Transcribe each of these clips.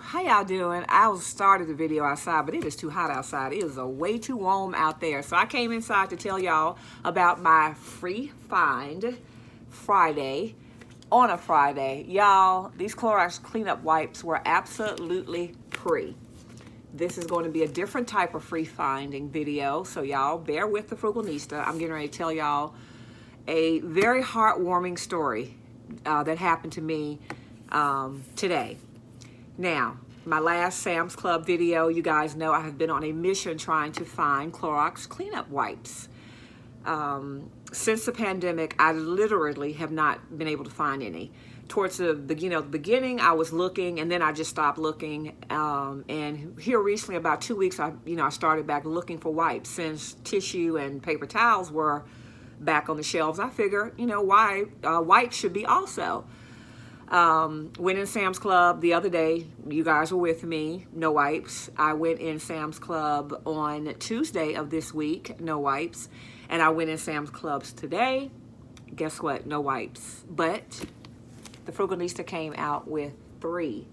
How y'all doing? I started the video outside, but it is too hot outside. It is way too warm out there. So I came inside to tell y'all about my free find Friday. On a Friday, y'all, these Clorox cleanup wipes were absolutely free. This is going to be a different type of free finding video, so y'all bear with the Frugalnista. I'm getting ready to tell y'all a very heartwarming story that happened to me today. Now, my last Sam's Club video, you guys know I have been on a mission trying to find Clorox cleanup wipes. Since the pandemic, I literally have not been able to find any. Towards the beginning, I was looking, and then I just stopped looking. And here recently, about 2 weeks, I started back looking for wipes. Since tissue and paper towels were back on the shelves, I figured, why wipes should be also. Went in Sam's Club the other day. You guys were with me. No wipes. I went in Sam's Club on Tuesday of this week. No wipes. And I went in Sam's Clubs today. Guess what? No wipes. But the Frugalnista came out with three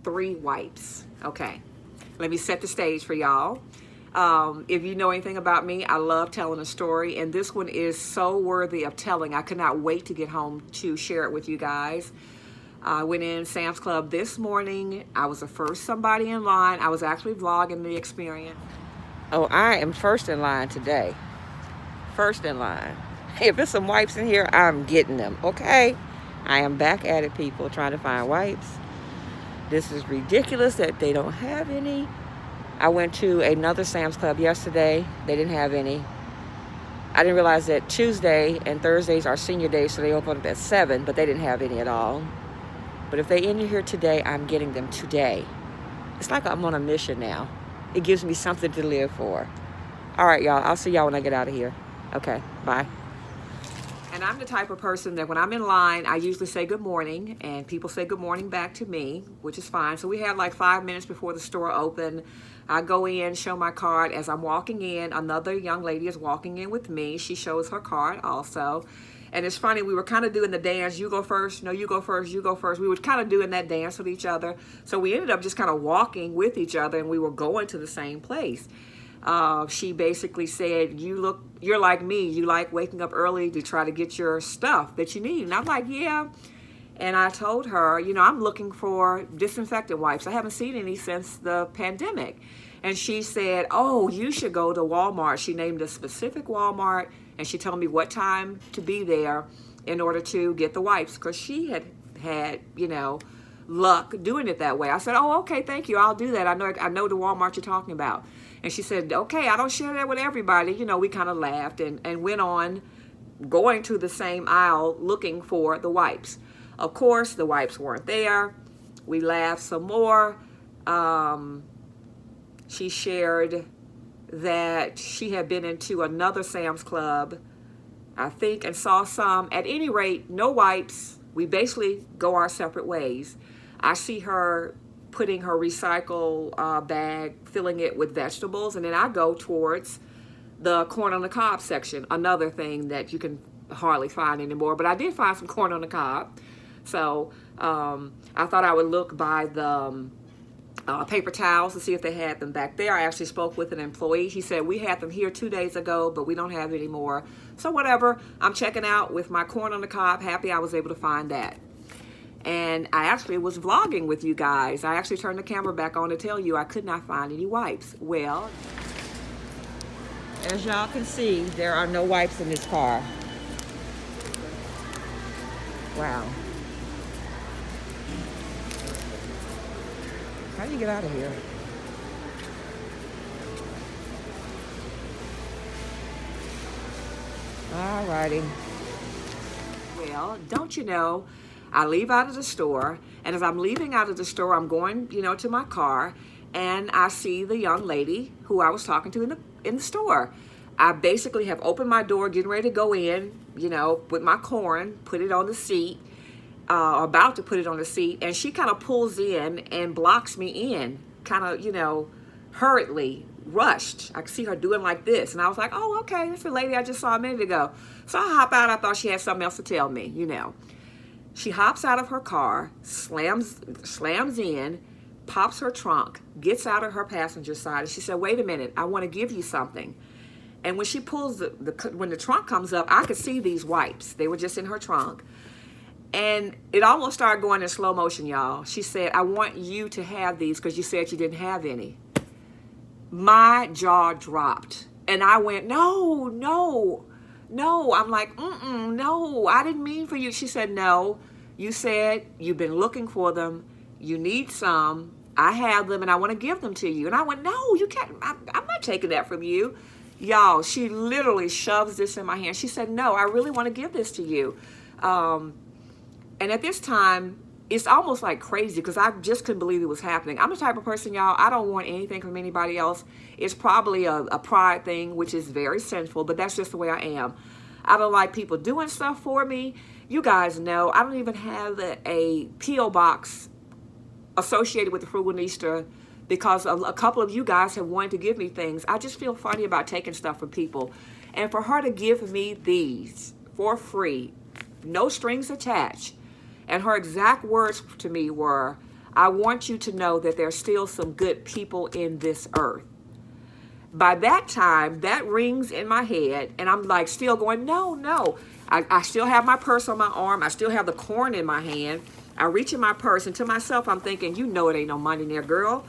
wipes. Okay. Let me set the stage for y'all. If you know anything about me, I love telling a story, and this one is so worthy of telling. I could not wait to get home to share it with you guys. I went in Sam's Club this morning. I was the first somebody in line. I was actually vlogging the experience. Oh, I am first in line today. First in line. If there's some wipes in here, I'm getting them, okay? I am back at it, people, trying to find wipes. This is ridiculous that they don't have any. I went to another Sam's Club yesterday. They didn't have any. I didn't realize that Tuesday and Thursdays are senior days, so they open up at 7, but they didn't have any at all. But if they're in here today, I'm getting them today. It's like I'm on a mission now. It gives me something to live for. All right, y'all. I'll see y'all when I get out of here. Okay, bye. And I'm the type of person that when I'm in line, I usually say good morning, and people say good morning back to me, which is fine. So we have like 5 minutes before the store open. I go in, show my card. As I'm walking in, another young lady is walking in with me. She shows her card also. And it's funny, we were kind of doing the dance, you go first, no, you go first, you go first. We were kind of doing that dance with each other. So we ended up just kind of walking with each other, and we were going to the same place. She basically said, you're like me. You like waking up early to try to get your stuff that you need. And I'm like, yeah. And I told her, I'm looking for disinfectant wipes. I haven't seen any since the pandemic. And she said, oh, you should go to Walmart. She named a specific Walmart, and she told me what time to be there in order to get the wipes, because she had luck doing it that way. I said, oh, okay, thank you. I'll do that. I know the Walmart you're talking about. And she said, okay, I don't share that with everybody. We kind of laughed and went on going to the same aisle looking for the wipes. Of course, the wipes weren't there. We laughed some more. She shared that she had been into another Sam's Club, I think, and saw some. At any rate, no wipes. We basically go our separate ways. I see her putting her recycle bag, filling it with vegetables, and then I go towards the corn on the cob section, another thing that you can hardly find anymore, but I did find some corn on the cob. So I thought I would look by the paper towels to see if they had them back there. I actually spoke with an employee. He said, we had them here 2 days ago, but we don't have any more. So whatever, I'm checking out with my corn on the cob. Happy I was able to find that. And I actually was vlogging with you guys. I actually turned the camera back on to tell you I could not find any wipes. Well, as y'all can see, there are no wipes in this car. Wow. How do you get out of here? All righty. Well, don't you know, I leave out of the store, and as I'm leaving out of the store, I'm going, to my car, and I see the young lady who I was talking to in the store. I basically have opened my door, getting ready to go in, with my corn, put it on the seat, about to put it on the seat, and she kind of pulls in and blocks me in, kind of, hurriedly, rushed. I could see her doing like this, and I was like, oh, okay, that's the lady I just saw a minute ago. So I hop out. I thought she had something else to tell me, She hops out of her car, slams in, pops her trunk, gets out of her passenger side, and she said, wait a minute, I want to give you something. And when she pulls when the trunk comes up, I could see these wipes. They were just in her trunk. And it almost started going in slow motion, y'all. She said, I want you to have these because you said you didn't have any. My jaw dropped. And I went, no. I'm like, no, I didn't mean for you. She said, no, you said you've been looking for them. You need some. I have them and I want to give them to you. And I went, no, you can't. I'm not taking that from you. Y'all, she literally shoves this in my hand. She said, no, I really want to give this to you. And at this time, it's almost like crazy because I just couldn't believe it was happening. I'm the type of person, y'all, I don't want anything from anybody else. It's probably a pride thing, which is very sinful, but that's just the way I am. I don't like people doing stuff for me. You guys know, I don't even have a P.O. box associated with the Frugalnista because a couple of you guys have wanted to give me things. I just feel funny about taking stuff from people. And for her to give me these for free, no strings attached, and her exact words to me were, I want you to know that there's still some good people in this earth. By that time, that rings in my head, and I'm like still going, no. I still have my purse on my arm. I still have the corn in my hand. I reach in my purse, and to myself, I'm thinking, you know it ain't no money in there, girl.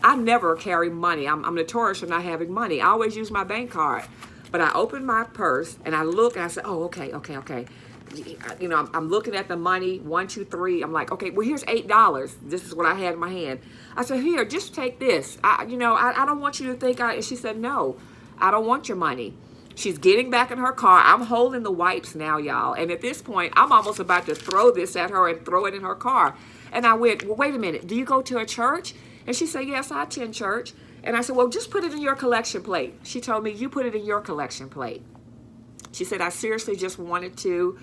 I never carry money. I'm notorious for not having money. I always use my bank card. But I open my purse, and I look, and I say, oh, okay. You know, I'm looking at the money, 1, 2, 3. I'm like, okay, well, here's $8. This is what I had in my hand. I said, here, just take this. I don't want you to think and she said, no, I don't want your money. She's getting back in her car. I'm holding the wipes now, y'all. And at this point, I'm almost about to throw this at her and throw it in her car. And I went, well, wait a minute. Do you go to a church? And she said, yes, I attend church. And I said, well, just put it in your collection plate. She told me, you put it in your collection plate. She said, I seriously just wanted to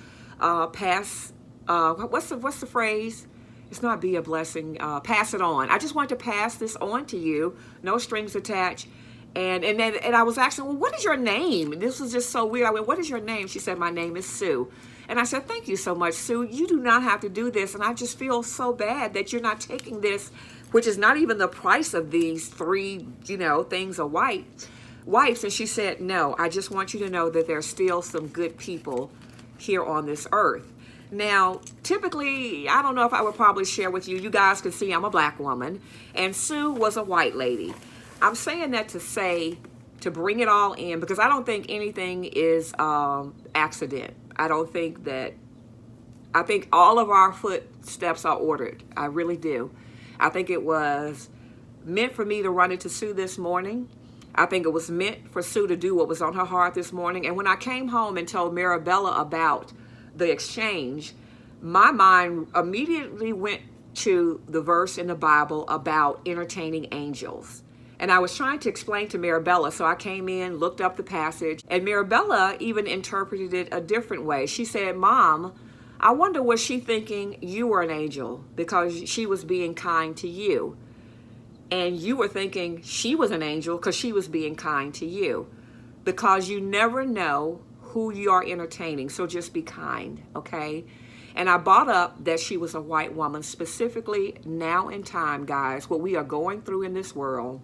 pass, what's the phrase? It's not be a blessing, pass it on. I just wanted to pass this on to you, no strings attached. And I was asking, well, what is your name? And this was just so weird. I went, what is your name? She said, my name is Sue. And I said, thank you so much, Sue. You do not have to do this. And I just feel so bad that you're not taking this, which is not even the price of these 3, things of wipes. And she said, no, I just want you to know that there's still some good people here on this earth. Now, typically, I don't know if I would probably share with you. You guys can see I'm a black woman, and Sue was a white lady. I'm saying that to bring it all in, because I don't think anything is accident. I think all of our footsteps are ordered. I really do. I think it was meant for me to run into Sue this morning. I think it was meant for Sue to do what was on her heart this morning. And when I came home and told Marabella about the exchange, my mind immediately went to the verse in the Bible about entertaining angels. And I was trying to explain to Marabella, so I came in, looked up the passage, and Marabella even interpreted it a different way. She said, Mom, I wonder, was she thinking you were an angel because she was being kind to you? And you were thinking she was an angel because she was being kind to you. Because you never know who you are entertaining, so just be kind, okay? And I brought up that she was a white woman, specifically now in time, guys, what we are going through in this world.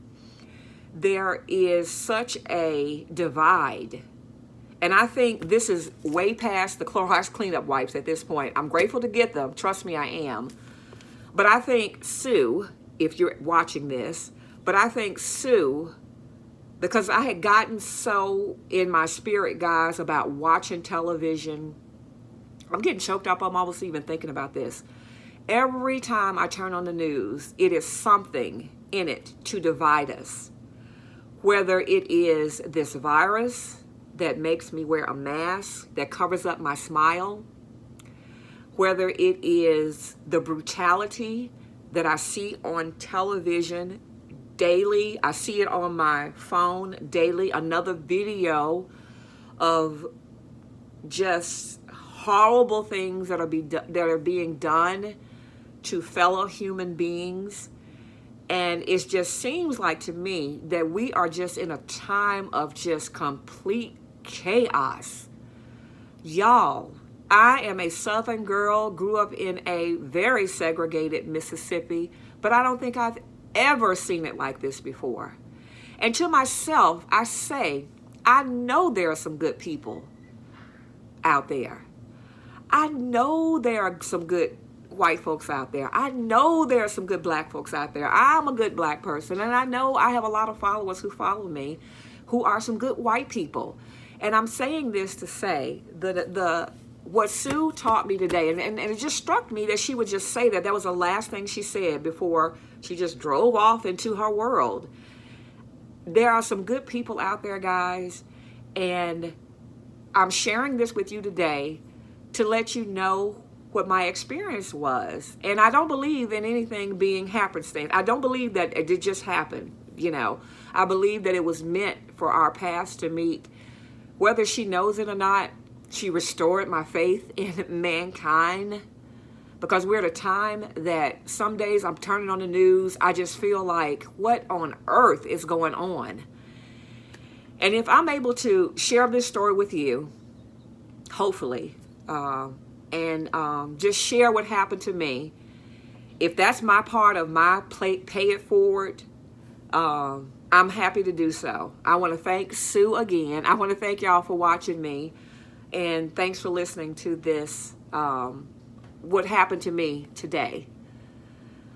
There is such a divide. And I think this is way past the Clorox cleanup wipes at this point. I'm grateful to get them. Trust me, I am. But I think Sue, if you're watching this, because I had gotten so in my spirit, guys, about watching television. I'm getting choked up. I'm almost even thinking about this. Every time I turn on the news, it is something in it to divide us. Whether it is this virus that makes me wear a mask, that covers up my smile, whether it is the brutality that I see on television daily, I see it on my phone daily, another video of just horrible things that are being done to fellow human beings. And it just seems like to me that we are just in a time of just complete chaos. Y'all, I am a Southern girl, grew up in a very segregated Mississippi, but I don't think I've ever seen it like this before. And to myself, I say, I know there are some good people out there. I know there are some good white folks out there. I know there are some good black folks out there. I'm a good black person, and I know I have a lot of followers who follow me who are some good white people. And I'm saying this to say that what Sue taught me today, and it just struck me that she would just say that. That was the last thing she said before she just drove off into her world. There are some good people out there, guys, and I'm sharing this with you today to let you know what my experience was. And I don't believe in anything being happenstance. I don't believe that it did just happen, you know. I believe that it was meant for our paths to meet. Whether she knows it or not, she restored my faith in mankind, because we're at a time that some days I'm turning on the news, I just feel like, what on earth is going on? And if I'm able to share this story with you, hopefully, and just share what happened to me, if that's my part of my pay it forward, I'm happy to do so. I want to thank Sue again. I want to thank y'all for watching me. And thanks for listening to this, what happened to me today.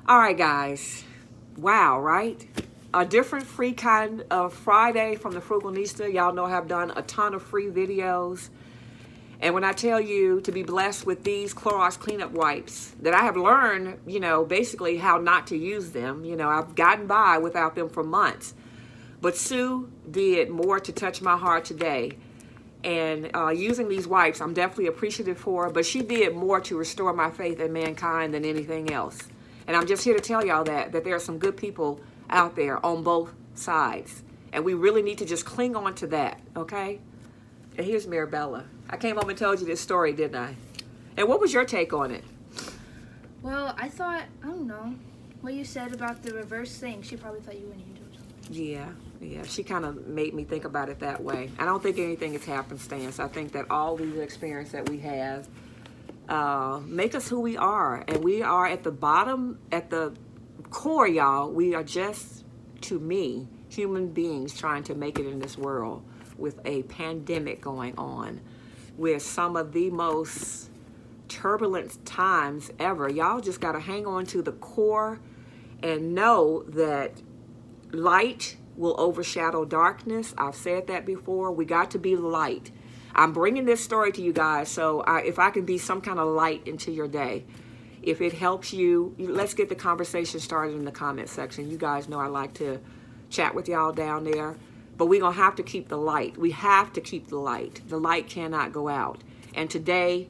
All right, guys. Wow, right? A different free kind of Friday from the Frugalnista. Y'all know I've done a ton of free videos. And when I tell you to be blessed with these Clorox cleanup wipes, that I have learned, you know, basically how not to use them. You know, I've gotten by without them for months. But Sue did more to touch my heart today. And using these wipes, I'm definitely appreciative for, but she did more to restore my faith in mankind than anything else. And I'm just here to tell y'all that there are some good people out there on both sides. And we really need to just cling on to that, okay? And here's Marabella. I came home and told you this story, didn't I? And what was your take on it? Well, I don't know, what you said about the reverse thing. She probably thought you went into it. Yeah, she kind of made me think about it that way. I don't think anything is happenstance. I think that all these experiences that we have make us who we are. And we are at the bottom, at the core, y'all, we are just, to me, human beings trying to make it in this world with a pandemic going on, with some of the most turbulent times ever. Y'all just got to hang on to the core and know that light will overshadow darkness. I've said that before. We got to be light. I'm bringing this story to you guys, so if I can be some kind of light into your day, if it helps you, let's get the conversation started in the comment section. You guys know I like to chat with y'all down there, but we're going to have to keep the light. We have to keep the light. The light cannot go out. And today,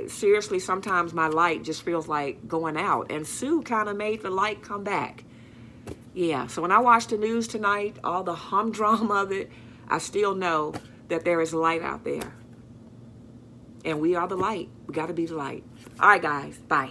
seriously, sometimes my light just feels like going out, and Sue kind of made the light come back. Yeah, so when I watch the news tonight, all the humdrum of it, I still know that there is light out there. And we are the light. We got to be the light. All right, guys. Bye.